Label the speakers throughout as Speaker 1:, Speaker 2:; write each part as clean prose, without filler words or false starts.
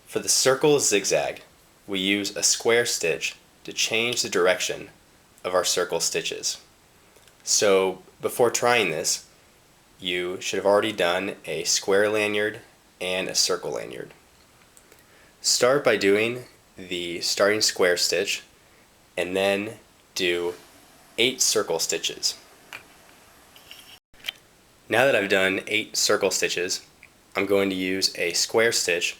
Speaker 1: For the circle zigzag, we use a square stitch to change the direction of our circle stitches. So before trying this, you should have already done a square lanyard and a circle lanyard. Start by doing the starting square stitch and then do 8 circle stitches. Now that I've done 8 circle stitches, I'm going to use a square stitch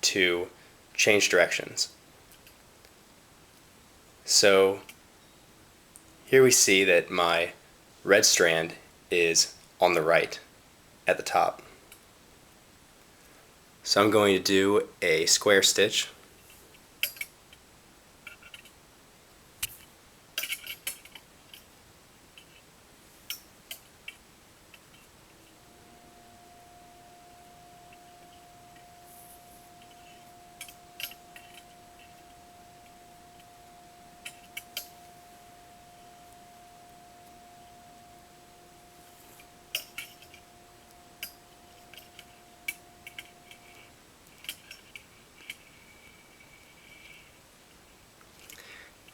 Speaker 1: to change directions. So here we see that my red strand is on the right at the top. So I'm going to do a square stitch,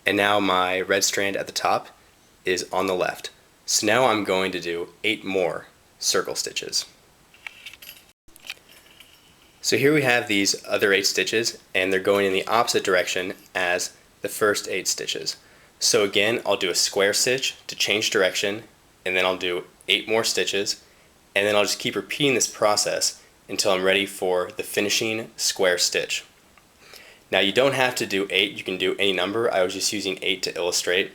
Speaker 1: and now my red strand at the top is on the left. So now I'm going to do 8 more circle stitches. So here we have these other 8 stitches, and they're going in the opposite direction as the first 8 stitches. So again, I'll do a square stitch to change direction, and then I'll do 8 more stitches, and then I'll just keep repeating this process until I'm ready for the finishing square stitch. Now you don't have to do 8, you can do any number. I was just using 8 to illustrate.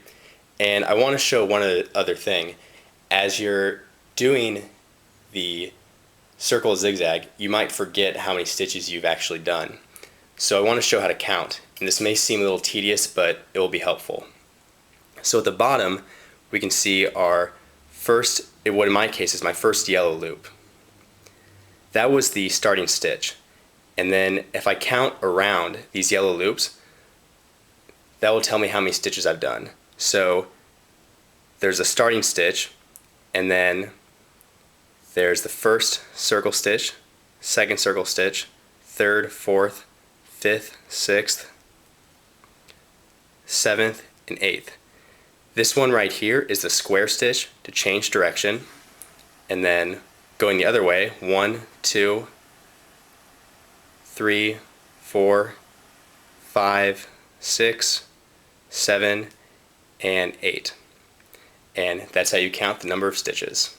Speaker 1: And I want to show one other thing. As you're doing the circle zigzag, you might forget how many stitches you've actually done. So I want to show how to count. And this may seem a little tedious, but it will be helpful. So at the bottom, we can see our first, what in my case is my first yellow loop. That was the starting stitch. And then if I count around these yellow loops, that will tell me how many stitches I've done. So there's a starting stitch, and then there's the first circle stitch, second circle stitch, third, fourth, fifth, sixth, seventh, and eighth. This one right here is the square stitch to change direction, and then going the other way, 1, 2, 3, 4, 5, 6, 7, and 8. And that's how you count the number of stitches.